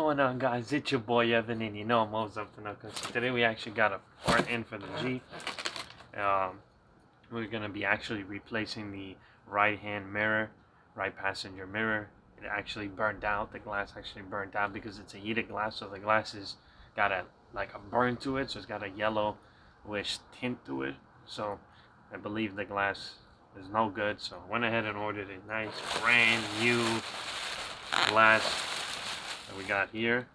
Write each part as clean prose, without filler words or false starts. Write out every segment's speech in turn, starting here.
going on, guys? It's your boy Evan, and you know I'm always up to no good. So today we actually got a part in for the Jeep. We're gonna be actually replacing the right-hand mirror, right passenger mirror. It actually burned out. The glass actually burned out because it's a heated glass, so the glass has got a burn to it, so it's got a yellowish tint to it. So I believe the glass is no good. So I went ahead and ordered a nice brand new glass that we got here.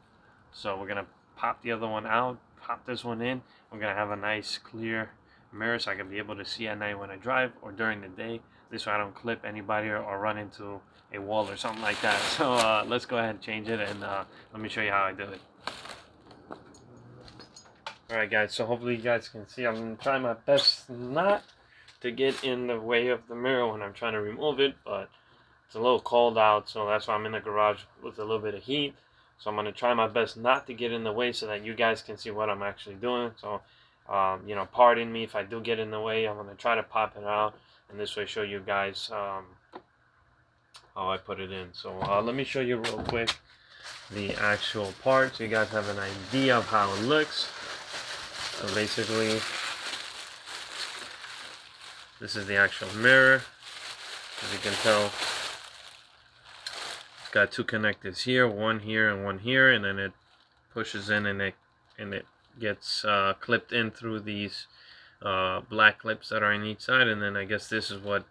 So we're gonna pop the other one out, pop this one in. We're gonna have a nice clear mirror so I can be able to see at night when I drive or during the day. This way I don't clip anybody or run into a wall or something like that. So let's go ahead and change it, and let me show you how I do it. Alright guys, so hopefully you guys can see. I'm gonna try my best not to get in the way of the mirror when I'm trying to remove it, but it's a little cold out, so that's why I'm in the garage with a little bit of heat. So I'm going to try my best not to get in the way so that you guys can see what I'm actually doing. So, you know, pardon me if I do get in the way. I'm going to try to pop it out and this way show you guys how I put it in. So let me show you real quick the actual part so you guys have an idea of how it looks. So basically, this is the actual mirror. As you can tell, got two connectors here, one here and one here, and then it pushes in and it gets clipped in through these black clips that are on each side, and then I guess this is what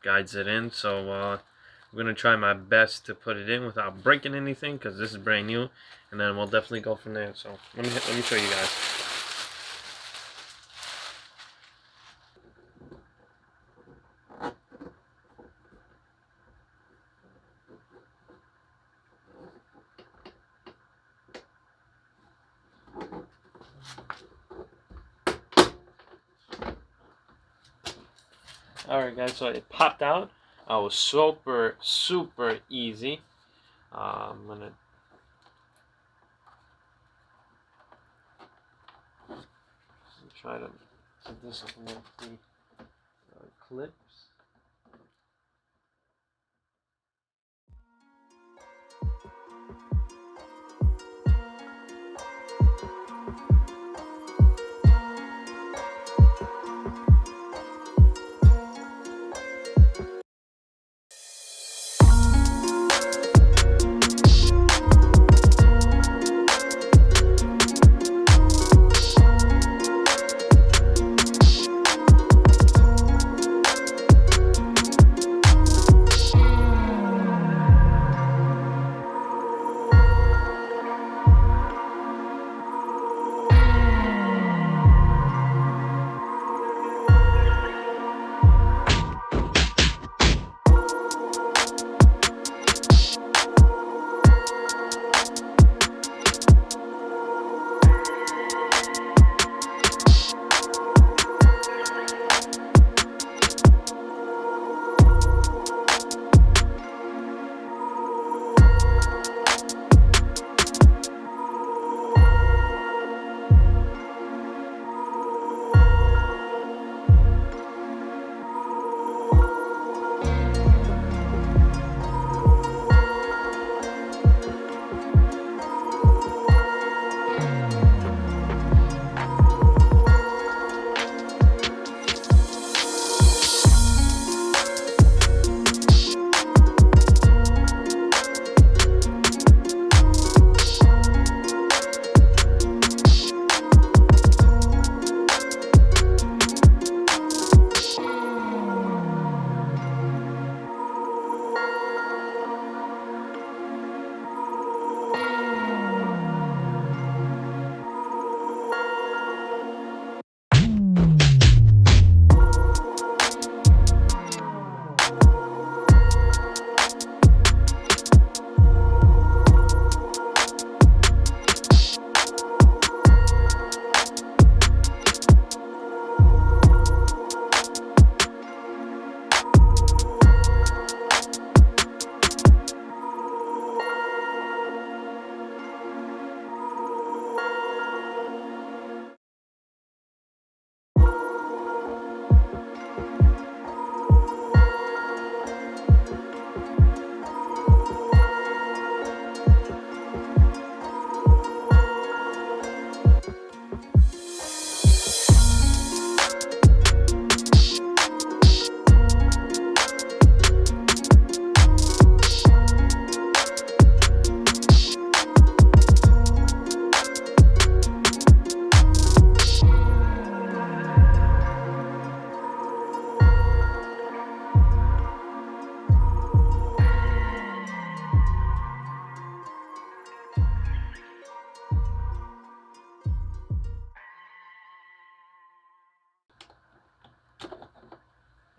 guides it in. So I'm gonna try my best to put it in without breaking anything because this is brand new, and then we'll definitely go from there. So let me show you guys. Alright guys, so it popped out. It was super easy. I'm gonna try to disconnect the clips.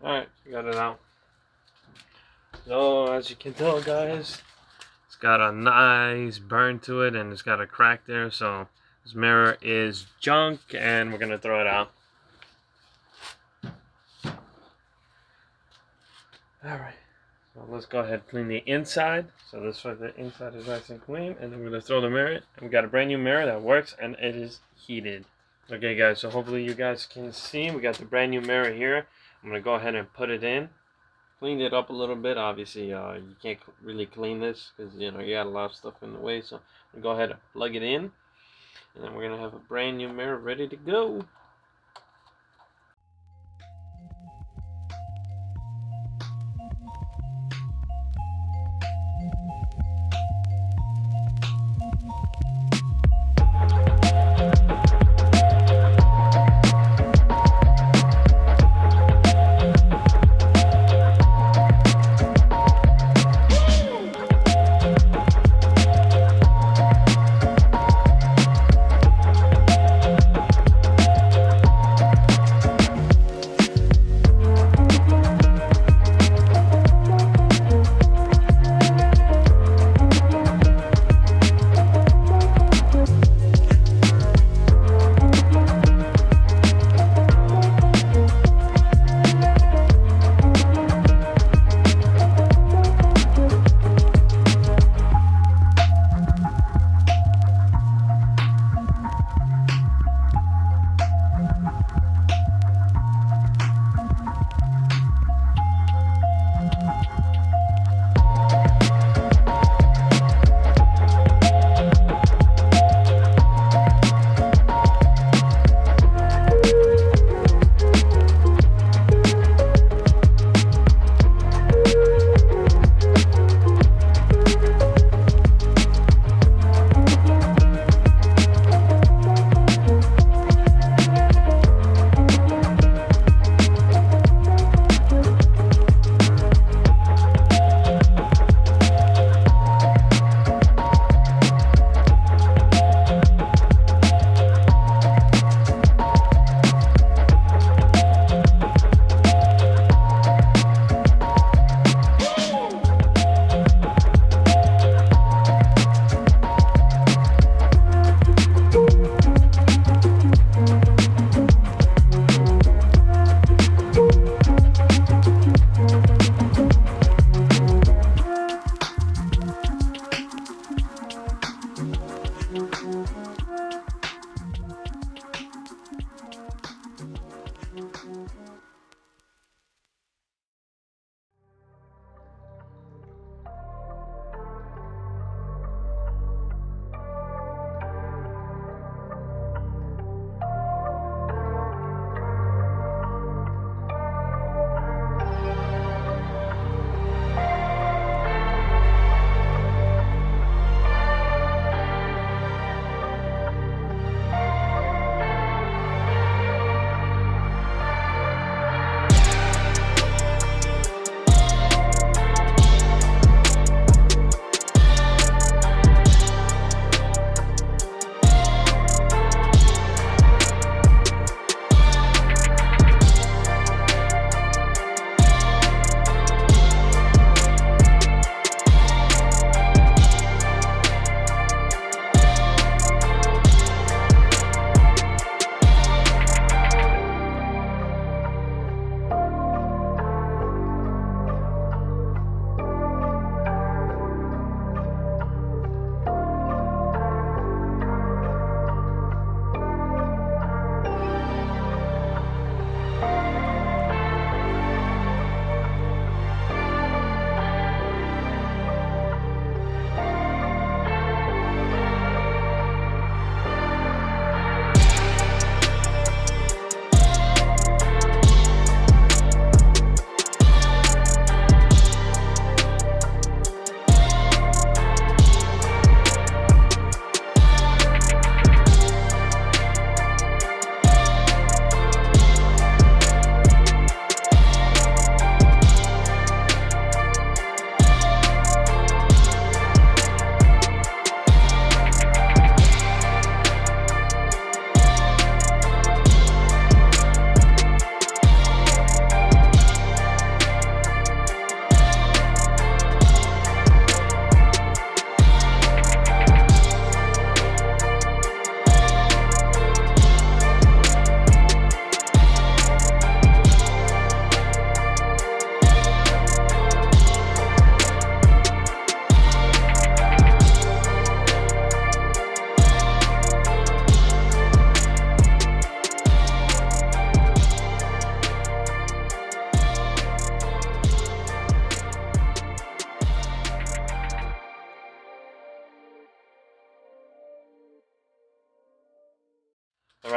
Alright, got it out. So as you can tell, guys, it's got a nice burn to it and it's got a crack there. So this mirror is junk and we're gonna throw it out. Alright, so let's go ahead and clean the inside. So this way the inside is nice and clean, and then we're gonna throw the mirror in. And we got a brand new mirror that works and it is heated. Okay guys, so hopefully you guys can see we got the brand new mirror here. I'm gonna go ahead and put it in. Cleaned it up a little bit. Obviously you can't really clean this because you know you got a lot of stuff in the way, so I'm gonna go ahead and plug it in, and then we're gonna have a brand new mirror ready to go.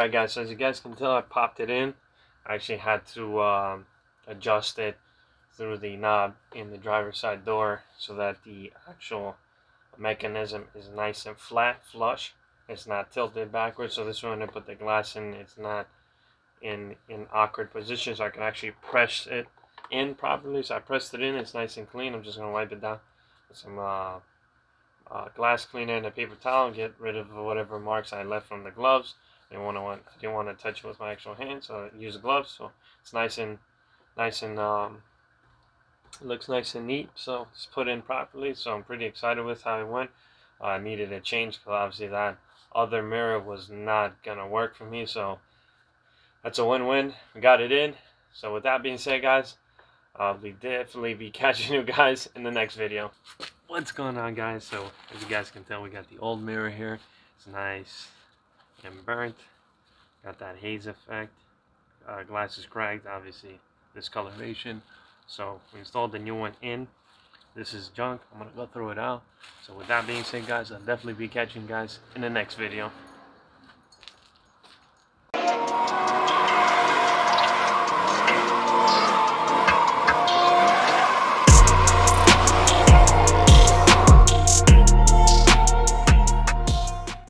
Alright guys, so as you guys can tell, I popped it in. I actually had to adjust it through the knob in the driver's side door so that the actual mechanism is nice and flat, flush. It's not tilted backwards, so this one I put the glass in, it's not in awkward position, so I can actually press it in properly. So I pressed it in, it's nice and clean. I'm just going to wipe it down with some glass cleaner and a paper towel and get rid of whatever marks I left from the gloves. I didn't want to touch it with my actual hand, so I use gloves. So it's nice and it looks nice and neat. So it's put in properly. So I'm pretty excited with how it went. I needed a change because obviously that other mirror was not gonna work for me. So that's a win-win. We got it in. So with that being said, guys, I'll definitely be catching you guys in the next video. What's going on, guys? So as you guys can tell, we got the old mirror here. It's nice and burnt. Got that haze effect. Glass is cracked, obviously discoloration. So we installed the new one in. This is junk. I'm gonna go throw it out. So with that being said, guys, I'll definitely be catching you guys in the next video.